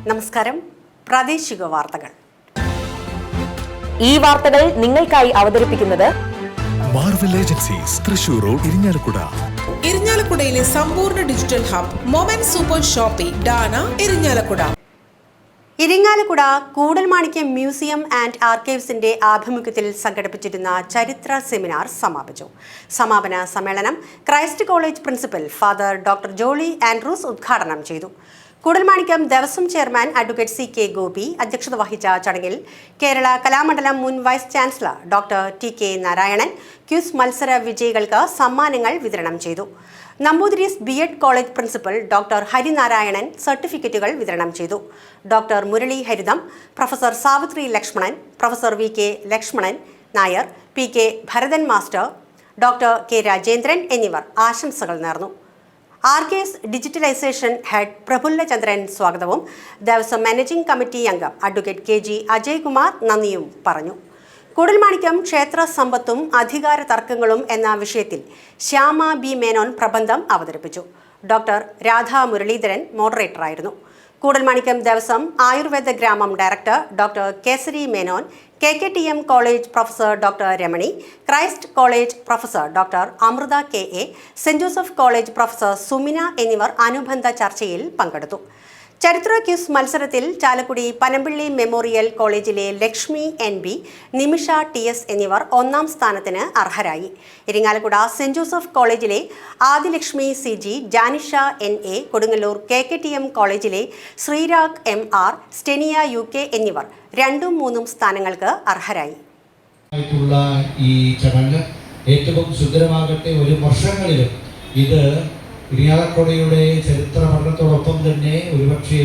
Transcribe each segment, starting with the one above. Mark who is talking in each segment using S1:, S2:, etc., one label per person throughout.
S1: നമസ്കാരം. പ്രാദേശിക വാർത്തകൾ.
S2: ഈ വാർത്തകൾ നിങ്ങൾക്കായി അവതരിപ്പിക്കുന്നത്
S3: Marvel agencies Thrissur road Irinjalakuda.
S4: ഇരിഞ്ഞാലക്കുടയിലെ സമ്പൂർണ്ണ digital hub moment super shopping ഡാന ഇരിഞ്ഞാലക്കുട.
S1: ഇരിങ്ങാലക്കുട കൂടൽമാണിക്യം മ്യൂസിയം ആൻഡ് ആർക്കൈവ്സിന്റെ ആഭിമുഖ്യത്തിൽ സംഘടിപ്പിച്ചിരുന്ന ചരിത്ര സെമിനാർ സമാപിച്ചു. സമാപന സമ്മേളനം Christ college principal father doctor Jolly Andrews ഉദ്ഘാടനം ചെയ്തു. Koodalmanikyam Devaswom chairman advocate C K Gopi അധ്യക്ഷത വഹിച്ച ചടങ്ങിൽ കേരള കലാമണ്ഡലം മുൻ vice chancellor doctor T K Narayanan quiz മത്സര വിജയികൾക്ക് സമ്മാനങ്ങൾ വിതരണം ചെയ്തു. Namboothiris BEd college principal doctor Harinarayanan സർട്ടിഫിക്കറ്റുകൾ വിതരണം ചെയ്തു. Doctor Murali Haritham, professor Savithri Lakshmanan, professor V K Lakshmanan Nair, P K Bharathan master, doctor K Rajendran എന്നിവർ ആശംസകൾ നേർന്നു. ആർക്കൈവ്സ് ഡിജിറ്റലൈസേഷൻ ഹെഡ് പ്രഫുല്ലചന്ദ്രൻ സ്വാഗതവും ദേവസ്വം മാനേജിംഗ് കമ്മിറ്റി അംഗം അഡ്വക്കേറ്റ് കെ ജി അജയ്കുമാർ നന്ദിയും പറഞ്ഞു. കൂടൽമാണിക്യം ക്ഷേത്ര സമ്പത്തും അധികാര തർക്കങ്ങളും എന്ന വിഷയത്തിൽ ശ്യാമ ബി മേനോൻ പ്രബന്ധം അവതരിപ്പിച്ചു. ഡോക്ടർ രാധാ മുരളീധരൻ മോഡറേറ്ററായിരുന്നു. കൂടൽമാണിക്യം ദേവസ്വം ആയുർവേദ ഗ്രാമം director doctor Kesari Menon, KKTM college professor doctor Ramani, Christ college professor doctor Amrutha KA, saint Joseph college professor Sumina എന്നിവർ അനുബന്ധ ചർച്ചയിൽ പങ്കെടുത്തു. ചരിത്ര ക്യൂസ് മത്സരത്തിൽ ചാലക്കുടി പനമ്പിള്ളി മെമ്മോറിയൽ കോളേജിലെ ലക്ഷ്മി NB, നിമിഷ TS എന്നിവർ ഒന്നാം സ്ഥാനത്തിന് അർഹരായി. ഇരിങ്ങാലക്കുട സെന്റ് ജോസഫ് കോളേജിലെ Adilakshmi CG, Janisha NA, Kodungallur KKTM കോളേജിലെ ശ്രീരാഗ് MR, സ്റ്റെനിയ UK എന്നിവർ 2ഉം 3ഉം സ്ഥാനങ്ങൾക്ക് അർഹരായി.
S5: ഈ ചടങ്ങ് ഏറ്റവും സുന്ദരമാകട്ടെ. ഒരു വർഷങ്ങളിലും ഇത് ഇരിങ്ങാലക്കുടയുടെ ചരിത്ര പഠനത്തോടൊപ്പം തന്നെ ഒരുപക്ഷെ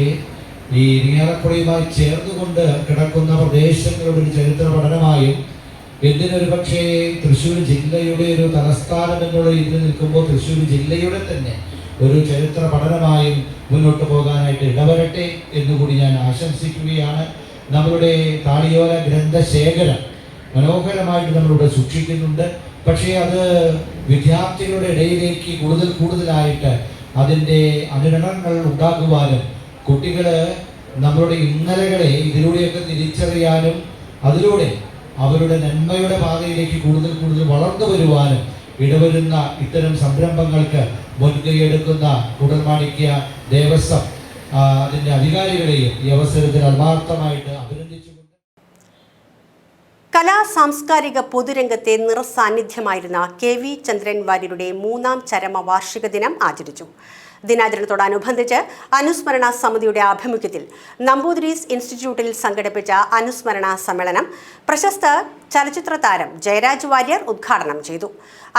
S5: ഈ ഇരിങ്ങാലക്കുടയുമായി ചേർന്നുകൊണ്ട് കിടക്കുന്ന പ്രദേശങ്ങളുടെ ഒരു ചരിത്ര പഠനമായും എന്തിനൊരു പക്ഷേ തൃശ്ശൂർ ജില്ലയുടെ ഒരു തലസ്ഥാനം എന്നുള്ള ഇതിൽ നിൽക്കുമ്പോൾ തൃശ്ശൂർ ജില്ലയുടെ തന്നെ ഒരു ചരിത്ര പഠനമായും മുന്നോട്ട് പോകാനായിട്ട് ഇടവരട്ടെ എന്നുകൂടി ഞാൻ ആശംസിക്കുകയാണ്. നമ്മളുടെ താളിയോല ഗ്രന്ഥശേഖരം മനോഹരമായിട്ട് നമ്മളിവിടെ സൂക്ഷിക്കുന്നുണ്ട്. പക്ഷേ അത് വിദ്യാർത്ഥികളുടെ ഇടയിലേക്ക് കൂടുതലായിട്ട് അതിൻ്റെ അനുരണങ്ങൾ ഉണ്ടാക്കുവാനും കുട്ടികൾ നമ്മളുടെ ഇന്നലകളെ ഇതിലൂടെയൊക്കെ തിരിച്ചറിയാനും അതിലൂടെ അവരുടെ നന്മയുടെ പാതയിലേക്ക് കൂടുതൽ വളർന്നു വരുവാനും ഇടവരുന്ന ഇത്തരം സംരംഭങ്ങൾക്ക് മുൻകൈയെടുക്കുന്ന കൂടൽമാണിക്യ ദേവസ്വം അതിൻ്റെ അധികാരികളെയും ഈ അവസരത്തിൽ ആത്മാർത്ഥമായിട്ട് അഭിനന്ദിച്ചുകൊണ്ട്
S1: കലാ സാംസ്കാരിക പൊതുരംഗത്തെ നിറസാന്നിധ്യമായിരുന്ന KV ചന്ദ്രൻ വാര്യരുടെ 3ാം ചരമവാർഷിക ദിനം ആചരിച്ചു. ദിനാചരണത്തോടനുബന്ധിച്ച് അനുസ്മരണ സമിതിയുടെ ആഭിമുഖ്യത്തിൽ നമ്പൂതിരീസ് ഇൻസ്റ്റിറ്റ്യൂട്ടിൽ സംഘടിപ്പിച്ച അനുസ്മരണ സമ്മേളനം പ്രശസ്ത ചലച്ചിത്ര താരം ജയരാജ് വാര്യർ ഉദ്ഘാടനം ചെയ്തു.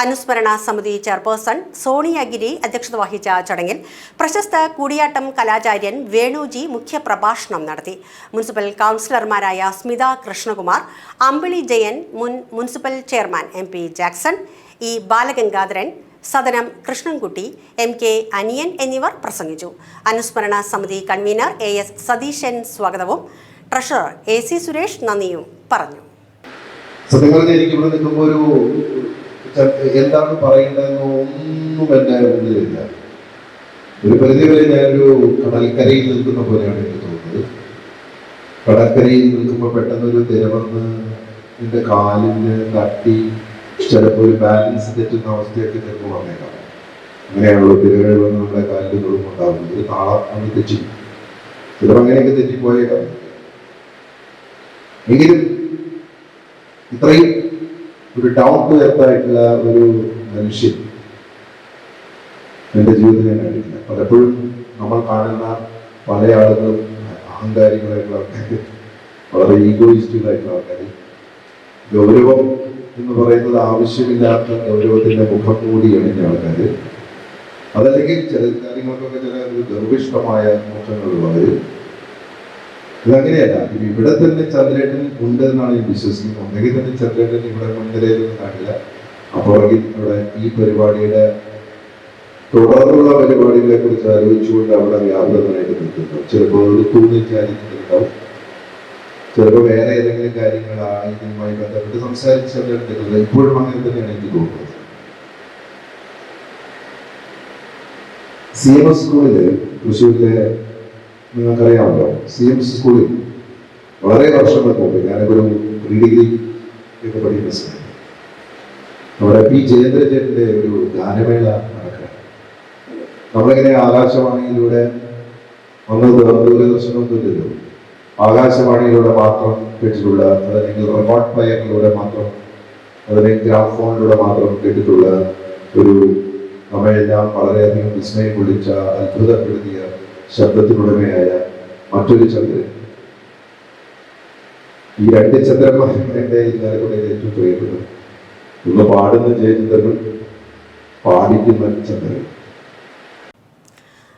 S1: അനുസ്മരണ സമിതി ചെയർപേഴ്സൺ സോണിയ ഗിരി അധ്യക്ഷത വഹിച്ച ചടങ്ങിൽ പ്രശസ്ത കൂടിയാട്ടം കലാചാര്യൻ വേണുജി മുഖ്യപ്രഭാഷണം നടത്തി. മുനിസിപ്പൽ കൗൺസിലർമാരായ സ്മിത കൃഷ്ണകുമാർ, അമ്പിളി ജയൻ, മുൻ municipal chairman MP Jackson, E Balagangadharan, Sadanam Krishnankutty, MK Aniyan എന്നിവർ പ്രസംഗിച്ചു. അനുസ്മരണ സമിതി കൺവീനർ AS സതീശൻ സ്വാഗതവും ട്രഷറർ AC സുരേഷ് നന്ദിയും പറഞ്ഞു.
S6: എന്താണ് പറയുന്നതെന്ന് ഒന്നും എൻ്റെ മുന്നിലില്ല. ഒരു പരിധിവരെ ഞാനൊരു കടൽക്കരയിൽ നിൽക്കുന്ന പോലെയാണ് എനിക്ക് തോന്നുന്നത്. കടൽക്കരയിൽ നിൽക്കുമ്പോൾ പെട്ടെന്നൊരു തിര വന്ന് എൻ്റെ കാലിന് തട്ടി ചിലപ്പോൾ ഒരു ബാലൻസ് തെറ്റുന്ന അവസ്ഥയൊക്കെ ചിലപ്പോൾ വന്നേക്കാം. അങ്ങനെയാണല്ലോ തിരകൾ വന്ന് നമ്മുടെ കാലിൽ തൊടുമുണ്ടാകുന്നത്. ഒരു താളം നമ്മൾ തെറ്റി ചിലപ്പോൾ അങ്ങനെയൊക്കെ തെറ്റിപ്പോയേക്കാം. എങ്കിലും ഇത്രയും ഒരു ഡൗൺ ടു എർത്ത് ആയിട്ടുള്ള ഒരു മനുഷ്യൻ എൻ്റെ ജീവിതത്തിൽ ഞാൻ കണ്ടിട്ടില്ല. പലപ്പോഴും നമ്മൾ കാണുന്ന പല ആളുകളും അഹങ്കാരികളായിട്ടുള്ള ആൾക്കാർ, വളരെ ഈഗോയിസ്റ്റുകളായിട്ടുള്ള ആൾക്കാർ. ഗൗരവം എന്ന് പറയുന്നത് ആവശ്യമില്ലാത്ത ഗൗരവത്തിൻ്റെ മുഖം കൂടി അണിഞ്ഞ ആൾക്കാർ, അതല്ലെങ്കിൽ ചില കാര്യങ്ങൾക്കൊക്കെ ചില ഒരു ഗർഭിഷ്ഠമായ മുഖങ്ങളുള്ളവർ. ഇതങ്ങനെയല്ല. ഇവിടെ തന്നെ ചന്ദ്രേട്ടൻ ഉണ്ട് എന്നാണ് ഞാൻ വിശ്വസിക്കുന്നത്. ഒന്നെങ്കിൽ തന്നെ ചന്ദ്രേട്ടൻ ഇവിടെ മുൻനിരയിലൊന്നും കാണില്ല. അപ്പോഴെങ്കിൽ ഇവിടെ ഈ പരിപാടിയുടെ തുടർന്നുള്ള പരിപാടികളെ കുറിച്ച് ആലോചിച്ചുകൊണ്ട് അവിടെ വ്യാപൃതനായിട്ട് നിൽക്കുന്നു. ചിലപ്പോൾ ഒരു തൂണിച്ചാലിട്ടുണ്ടാവും, ചിലപ്പോൾ വേറെ ഏതെങ്കിലും കാര്യങ്ങളാണ് ഇതുമായി ബന്ധപ്പെട്ട് സംസാരിച്ച് ചന്ദ്രേട്ടൻ. ഇപ്പോഴും അങ്ങനെ തന്നെയാണ് എനിക്ക് തോന്നുന്നത്. CMS സ്കൂളില് തൃശ്ശൂരിലെ നിങ്ങൾക്കറിയാമല്ലോ, CMS സ്കൂളിൽ വളരെ വർഷങ്ങൾക്ക് മുമ്പ് ഞാനൊരു പ്രീ ഡിഗ്രി ഒക്കെ പഠിക്കുന്ന സമയത്ത് നമ്മുടെ P. ജയേന്ദ്രചേട്ടൻ്റെ ഒരു ഗാനമേള നടക്കുക. നമ്മളിങ്ങനെ ആകാശവാണിയിലൂടെ ദൂരദർശനമൊന്നുമില്ലല്ലോ, ആകാശവാണിയിലൂടെ മാത്രം കേട്ടിട്ടുള്ള, അതല്ലെങ്കിൽ റിമോട്ട് പ്ലെയറിലൂടെ മാത്രം, അതല്ലെങ്കിൽ ഗ്രാമഫോണിലൂടെ മാത്രം കേട്ടിട്ടുള്ള ഒരു നമ്മളെല്ലാം വളരെയധികം വിസ്മയം കൊള്ളിച്ച, അത്ഭുതപ്പെടുത്തിയ ശബ്ദത്തിനുടമയായ മറ്റൊരു ചന്ദ്രൻ. ഈ രണ്ട് ചന്ദ്രന്മാർ എൻ്റെ ഇന്നലെ ഏറ്റവും പ്രിയപ്പെട്ടത്. ഒന്ന് പാടുന്ന ജയചന്ദ്രൻ, പാടിക്കുന്ന ചന്ദ്രൻ.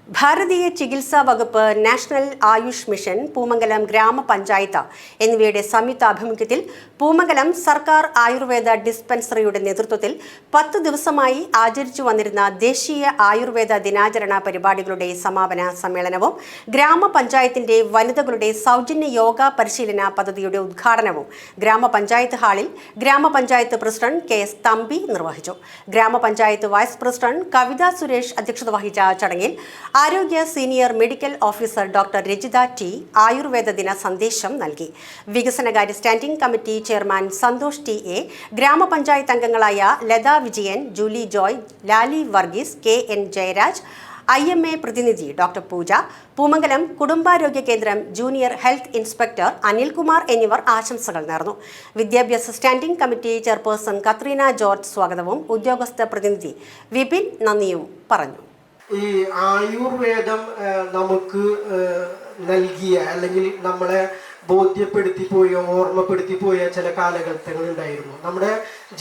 S1: ഭാരതീയ ചികിത്സാ വകുപ്പ്, നാഷണൽ ആയുഷ് മിഷൻ, പൂമംഗലം ഗ്രാമപഞ്ചായത്ത് എന്നിവയുടെ സംയുക്താഭിമുഖ്യത്തിൽ പൂമംഗലം സർക്കാർ ആയുർവേദ ഡിസ്പെൻസറിയുടെ നേതൃത്വത്തിൽ 10 ദിവസമായി ആചരിച്ചു വന്നിരുന്ന ദേശീയ ആയുർവേദ ദിനാചരണ പരിപാടികളുടെ സമാപന സമ്മേളനവും ഗ്രാമപഞ്ചായത്തിന്റെ വനിതകളുടെ സൗജന്യ യോഗ പരിശീലന പദ്ധതിയുടെ ഉദ്ഘാടനവും ഗ്രാമപഞ്ചായത്ത് ഹാളിൽ ഗ്രാമപഞ്ചായത്ത് പ്രസിഡന്റ് KS തമ്പി നിർവഹിച്ചു. ഗ്രാമപഞ്ചായത്ത് വൈസ് പ്രസിഡന്റ് കവിത സുരേഷ് അധ്യക്ഷത വഹിച്ച ചടങ്ങിൽ ആരോഗ്യ senior medical officer doctor Rajitha T Ayurveda ദിന സന്ദേശം നൽകി. വികസനകാര്യ standing committee chairman Santhosh TA, ഗ്രാമപഞ്ചായത്ത് അംഗങ്ങളായ ലത വിജയൻ, ജൂലി ജോയ്, ലാലി വർഗീസ്, KN ജയരാജ്, IMA പ്രതിനിധി ഡോക്ടർ പൂജ, പൂമംഗലം കുടുംബാരോഗ്യ കേന്ദ്രം ജൂനിയർ ഹെൽത്ത് ഇൻസ്പെക്ടർ അനിൽകുമാർ എന്നിവർ ആശംസകൾ നേർന്നു. വിദ്യാഭ്യാസ standing committee chairperson Katrina George സ്വാഗതവും ഉദ്യോഗസ്ഥ പ്രതിനിധി വിപിൻ നന്ദിയും പറഞ്ഞു.
S7: ഈ ആയുർവേദം നമുക്ക് നൽകിയ, അല്ലെങ്കിൽ നമ്മളെ ബോധ്യപ്പെടുത്തിപ്പോയ, ഓർമ്മപ്പെടുത്തിപ്പോയ ചില കാലഘട്ടങ്ങൾ ഉണ്ടായിരുന്നു. നമ്മുടെ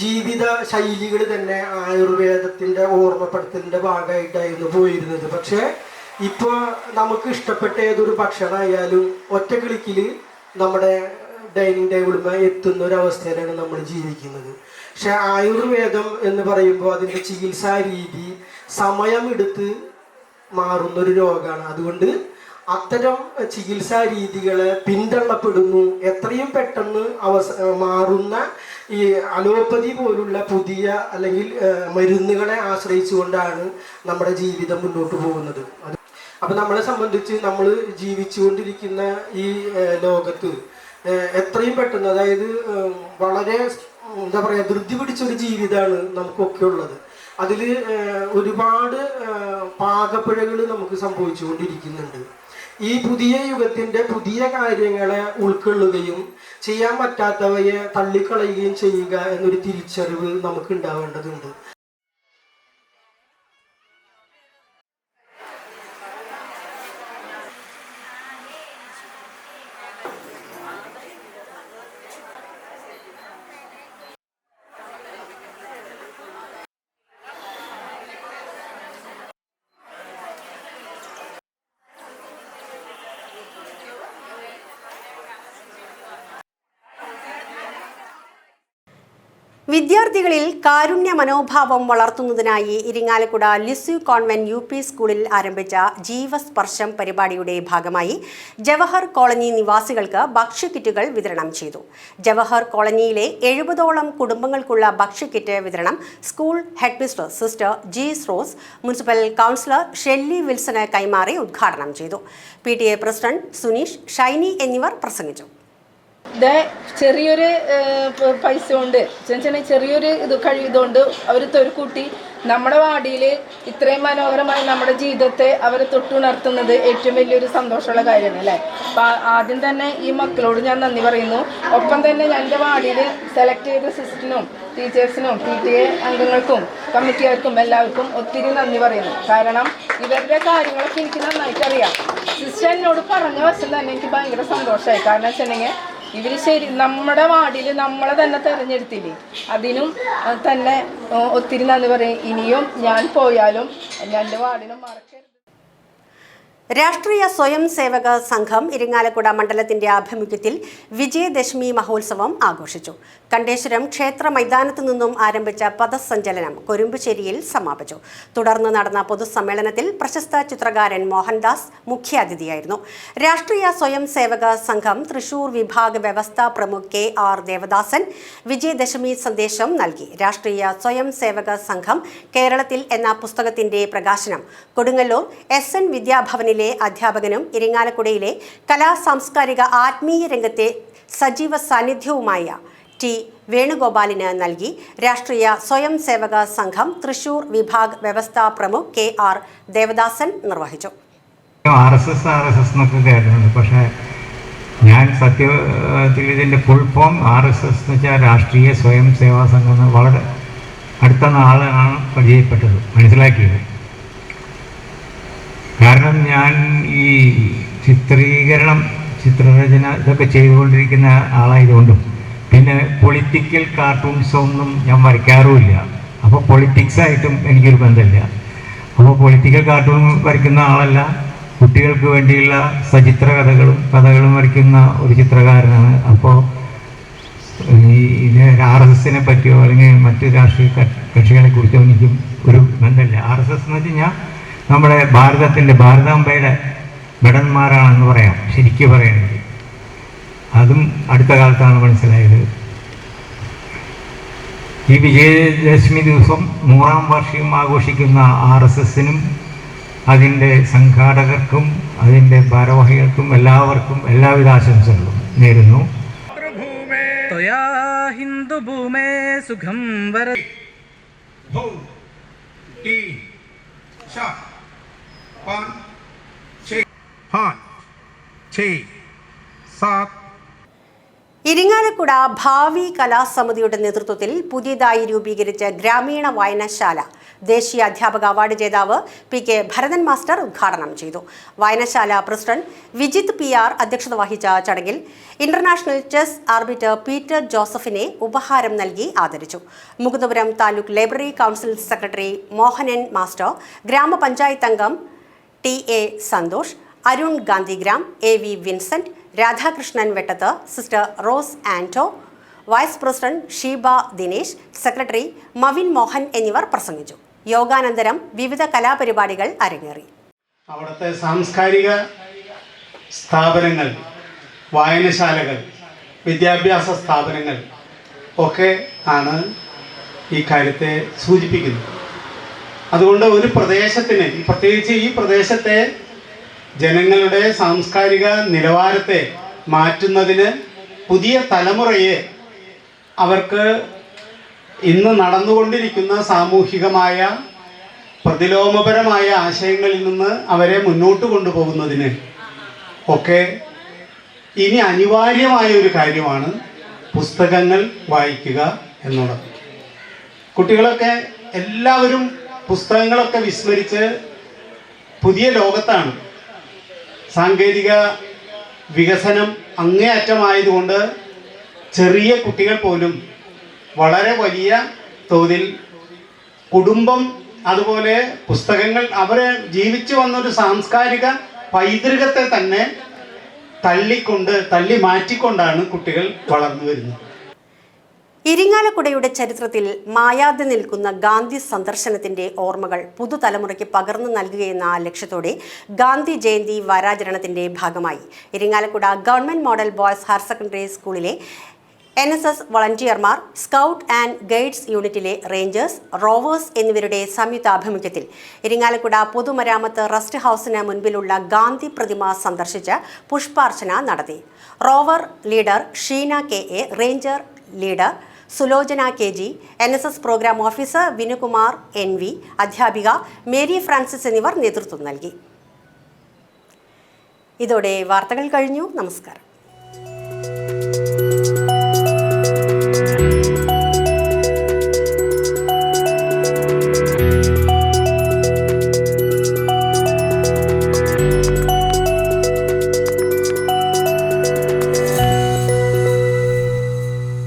S7: ജീവിത ശൈലികൾ തന്നെ ആയുർവേദത്തിൻ്റെ ഓർമ്മപ്പെടുത്തലിൻ്റെ ഭാഗമായിട്ടായിരുന്നു പോയിരുന്നത്. പക്ഷേ ഇപ്പോൾ നമുക്ക് ഇഷ്ടപ്പെട്ട ഏതൊരു ഭക്ഷണമായാലും ഒറ്റ ക്ലിക്കിൽ നമ്മുടെ ഡൈനിങ് ടേബിളുമായി എത്തുന്ന ഒരു അവസ്ഥയിലാണ് നമ്മൾ ജീവിക്കുന്നത്. പക്ഷെ ആയുർവേദം എന്ന് പറയുമ്പോൾ അതിൻ്റെ ചികിത്സാ രീതി സമയമെടുത്ത് മാറുന്നൊരു രോഗമാണ്. അതുകൊണ്ട് അത്തരം ചികിത്സാ രീതികളെ പിന്തള്ളപ്പെടുന്നു. എത്രയും പെട്ടെന്ന് മാറുന്ന ഈ അലോപ്പതി പോലുള്ള പുതിയ അല്ലെങ്കിൽ മരുന്നുകളെ ആശ്രയിച്ചുകൊണ്ടാണ് നമ്മുടെ ജീവിതം മുന്നോട്ട് പോകുന്നത്. അപ്പം നമ്മളെ സംബന്ധിച്ച് നമ്മൾ ജീവിച്ചുകൊണ്ടിരിക്കുന്ന ഈ ലോകത്ത് എത്രയും പെട്ടെന്ന്, അതായത് വളരെ എന്താ പറയുക, ധൃതി പിടിച്ചൊരു ജീവിതമാണ് നമുക്കൊക്കെ ഉള്ളത്. അതിൽ ഒരുപാട് പാകപ്പിഴകൾ നമുക്ക് സംഭവിച്ചുകൊണ്ടിരിക്കുന്നുണ്ട്. ഈ പുതിയ യുഗത്തിൻ്റെ പുതിയ കാര്യങ്ങളെ ഉൾക്കൊള്ളുകയും ചെയ്യാൻ പറ്റാത്തവയെ തള്ളിക്കളയുകയും ചെയ്യുക എന്നൊരു തിരിച്ചറിവ് നമുക്ക് ഉണ്ടാവേണ്ടതുണ്ട്.
S1: വിദ്യാർത്ഥികളിൽ കാരുണ്യ മനോഭാവം വളർത്തുന്നതിനായി ഇരിങ്ങാലക്കുട ലിസു കോൺവെന്റ് UP സ്കൂളിൽ ആരംഭിച്ച ജീവസ്പർശം പരിപാടിയുടെ ഭാഗമായി ജവഹർ കോളനി നിവാസികൾക്ക് ഭക്ഷ്യക്കിറ്റുകൾ വിതരണം ചെയ്തു. ജവഹർ കോളനിയിലെ 70ഓളം കുടുംബങ്ങൾക്കുള്ള ഭക്ഷ്യക്കിറ്റ് വിതരണം school headmistress sister G. Rose municipal councillor Shelly വിൽസന് കൈമാറി ഉദ്ഘാടനം ചെയ്തു. PTA പ്രസിഡന്റ് സുനീഷ്, ഷൈനി എന്നിവർ പ്രസംഗിച്ചു.
S8: ചെറിയൊരു പൈസ കൊണ്ട് ചെറിയൊരു കഴിയുന്നതുകൊണ്ട് അവർ തൊരുക്കൂട്ടി നമ്മുടെ വാർഡിൽ ഇത്രയും മനോഹരമായി നമ്മുടെ ജീവിതത്തെ അവരെ തൊട്ടുണർത്തുന്നത് ഏറ്റവും വലിയൊരു സന്തോഷമുള്ള കാര്യമാണ് അല്ലേ. അപ്പം ആദ്യം തന്നെ ഈ മക്കളോട് ഞാൻ നന്ദി പറയുന്നു. ഒപ്പം തന്നെ എൻ്റെ വാർഡിൽ സെലക്ട് ചെയ്ത സിസ്റ്ററിനും ടീച്ചേഴ്സിനും PTA അംഗങ്ങൾക്കും കമ്മിറ്റിക്കാർക്കും എല്ലാവർക്കും ഒത്തിരി നന്ദി പറയുന്നു. കാരണം ഇവരുടെ കാര്യങ്ങളൊക്കെ എനിക്ക് നന്നായിട്ട് അറിയാം. സിസ്റ്റർ എന്നോട് പറഞ്ഞ വശം തന്നെ എനിക്ക് ഭയങ്കര സന്തോഷമായി. കാരണം വെച്ചിട്ടുണ്ടെങ്കിൽ ഇവർ ശരി നമ്മുടെ വാർഡിൽ നമ്മളെ തന്നെ തിരഞ്ഞെടുത്തില്ലേ, അതിനും തന്നെ ഒത്തിരി നന്ദി പറയും. ഇനിയും ഞാൻ പോയാലും എൻ്റെ വാർഡിനും മറക്കരുത്.
S1: രാഷ്ട്രീയ സ്വയം സേവക സംഘം ഇരിങ്ങാലക്കുട മണ്ഡലത്തിന്റെ ആഭിമുഖ്യത്തിൽ വിജയദശമി മഹോത്സവം ആഘോഷിച്ചു. കണ്ടേശ്വരം ക്ഷേത്ര മൈതാനത്തു നിന്നും ആരംഭിച്ച പദസഞ്ചലനം കൊരുമ്പുശ്ശേരിയിൽ സമാപിച്ചു. തുടർന്ന് നടന്ന പൊതുസമ്മേളനത്തിൽ പ്രശസ്ത ചിത്രകാരൻ മോഹൻദാസ് മുഖ്യാതിഥിയായിരുന്നു. രാഷ്ട്രീയ സ്വയം സേവക സംഘം തൃശൂർ വിഭാഗ വ്യവസ്ഥാ പ്രമുഖ് KR ദേവദാസൻ വിജയദശമി സന്ദേശം നൽകി. രാഷ്ട്രീയ സ്വയം സേവക സംഘം കേരളത്തിൽ എന്ന പുസ്തകത്തിന്റെ പ്രകാശനം കൊടുങ്ങല്ലൂർ SN വിദ്യാഭവനിൽ സ്കൂളിലെ അധ്യാപകനും ഇരിങ്ങാലക്കുടയിലെ കലാ-സാംസ്കാരിക ആത്മീയ രംഗത്തെ സജീവ സാന്നിധ്യവുമായ ടി വേണുഗോപാലിന് നൽകി രാഷ്ട്രീയ സ്വയം സേവക സംഘം തൃശൂർ വിഭാഗ് വ്യവസ്ഥാ പ്രമുഖ് KR ദേവദാസൻ നിർവഹിച്ചു.
S9: RSS എന്നൊക്കെ കേട്ടിട്ടുണ്ട്. പക്ഷേ ഞാൻ സത്യത്തിൽ ഇതിൻ്റെ ഫുൾ ഫോം RSS എന്ന് വെച്ചാൽ രാഷ്ട്രീയ സ്വയം സേവാ സംഘം എന്ന് വളരെ അടുത്ത നാളാണ് പരിചയപ്പെട്ടത്, മനസ്സിലാക്കിയത്. കാരണം ഞാൻ ഈ ചിത്രരചന ഇതൊക്കെ ചെയ്തുകൊണ്ടിരിക്കുന്ന ആളായതുകൊണ്ടും പിന്നെ പൊളിറ്റിക്കൽ കാർട്ടൂൺസൊന്നും ഞാൻ വരയ്ക്കാറുമില്ല. അപ്പോൾ പൊളിറ്റിക്സായിട്ടും എനിക്കൊരു ബന്ധമില്ല. അപ്പോൾ പൊളിറ്റിക്കൽ കാർട്ടൂൺ വരയ്ക്കുന്ന ആളല്ല, കുട്ടികൾക്ക് വേണ്ടിയുള്ള സചിത്ര കഥകളും വരയ്ക്കുന്ന ഒരു ചിത്രകാരനാണ്. അപ്പോൾ ഇത് RSSനെ പറ്റിയോ അല്ലെങ്കിൽ മറ്റ് രാഷ്ട്രീയ കക്ഷികളെ കുറിച്ചോ എനിക്കും ഒരു ബന്ധമില്ല. RSS എന്ന് വെച്ച് കഴിഞ്ഞാൽ നമ്മുടെ ഭാരതാംബയുടെ ഭടന്മാരാണെന്ന് പറയാം, ശരിക്കും പറയുന്നത്. അതും അടുത്ത കാലത്താണ് മനസ്സിലായത്. ഈ വിജയദശമി ദിവസം 100ാം വാർഷികം ആഘോഷിക്കുന്ന RSSനും അതിൻ്റെ സംഘാടകർക്കും അതിൻ്റെ ഭാരവാഹികൾക്കും എല്ലാവർക്കും എല്ലാവിധ ആശംസകളും നേരുന്നു.
S10: ഹിന്ദുഭൂമേ സുഖം വര
S1: ഇരിങ്ങാലക്കുട ഭാവി കലാസമിതിയുടെ നേതൃത്വത്തിൽ പുതിയതായി രൂപീകരിച്ച ഗ്രാമീണ വായനശാല ദേശീയ അധ്യാപക അവാർഡ് ജേതാവ് PK ഭരതൻ മാസ്റ്റർ ഉദ്ഘാടനം ചെയ്തു. വായനശാല പ്രസിഡന്റ് വിജിത് PR അധ്യക്ഷത വഹിച്ച ചടങ്ങിൽ ഇന്റർനാഷണൽ ചെസ് ആർബിറ്റർ പീറ്റർ ജോസഫിനെ ഉപഹാരം നൽകി ആദരിച്ചു. Mukundapuram taluk library council secretary Mohanan master, ഗ്രാമപഞ്ചായത്ത് അംഗം TA Santhosh, Arun Gandhigram, AV Vincent, Radhakrishnan Vettath, sister Rose Anto, vice president Sheeba Dinesh, secretary Mavin Mohan എന്നിവർ പ്രസംഗിച്ചു. യോഗാനന്തരം വിവിധ കലാപരിപാടികൾ അരങ്ങേറി.
S11: അവിടുത്തെ സാംസ്കാരിക സ്ഥാപനങ്ങൾ, വായനശാലകൾ, വിദ്യാഭ്യാസ സ്ഥാപനങ്ങൾ ഒക്കെ ആണ് ഈ കാര്യത്തെ സൂചിപ്പിക്കുന്നത്. അതുകൊണ്ട് ഒരു പ്രദേശത്തിന്, പ്രത്യേകിച്ച് ഈ പ്രദേശത്തെ ജനങ്ങളുടെ സാംസ്കാരിക നിലവാരത്തെ മാറ്റുന്നതിന്, പുതിയ തലമുറയെ അവർക്ക് ഇന്ന് നടന്നുകൊണ്ടിരിക്കുന്ന സാമൂഹികമായ പ്രതിലോമപരമായ ആശയങ്ങളിൽ നിന്ന് അവരെ മുന്നോട്ട് കൊണ്ടുപോകുന്നതിന് ഒക്കെ ഇനി അനിവാര്യമായ ഒരു കാര്യമാണ് പുസ്തകങ്ങൾ വായിക്കുക എന്നുള്ളത്. കുട്ടികളൊക്കെ എല്ലാവരും പുസ്തകങ്ങളൊക്കെ വിസ്മരിച്ച് പുതിയ ലോകത്താണ്. സാങ്കേതിക വികസനം അങ്ങേയറ്റമായതുകൊണ്ട് ചെറിയ കുട്ടികൾ പോലും വളരെ വലിയ തോതിൽ കുടുംബം, അതുപോലെ പുസ്തകങ്ങൾ, അവരെ ജീവിച്ചു വന്നൊരു സാംസ്കാരിക പൈതൃകത്തെ തന്നെ തള്ളി മാറ്റിക്കൊണ്ടാണ് കുട്ടികൾ വളർന്നു വരുന്നത്.
S1: ഇരിങ്ങാലക്കുടയുടെ ചരിത്രത്തിൽ മായാതെ നിൽക്കുന്ന ഗാന്ധി സന്ദർശനത്തിന്റെ ഓർമ്മകൾ പുതുതലമുറയ്ക്ക് പകർന്നു നൽകുകയെന്ന ലക്ഷ്യത്തോടെ ഗാന്ധി ജയന്തി വാരാചരണത്തിന്റെ ഭാഗമായി Irinjalakuda government model boys higher secondary സ്കൂളിലെ NSS വളണ്ടിയർമാർ, സ്കൗട്ട് ആൻഡ് ഗൈഡ്സ് യൂണിറ്റിലെ റേഞ്ചേഴ്സ്, റോവേഴ്സ് എന്നിവരുടെ സംയുക്താഭിമുഖ്യത്തിൽ ഇരിങ്ങാലക്കുട പൊതുമരാമത്ത് റെസ്റ്റ് ഹൗസിന് മുൻപിലുള്ള ഗാന്ധി പ്രതിമ സന്ദർശിച്ച് പുഷ്പാർച്ചന നടത്തി. Rover leader Sheena KA, ranger leader Sulochana KG, NSS programme officer Vinukumar NV, അധ്യാപിക മേരി ഫ്രാൻസിസ് എന്നിവർ നേതൃത്വം നൽകി. ഇതോടെ വാർത്തകൾ കഴിഞ്ഞു. നമസ്കാരം.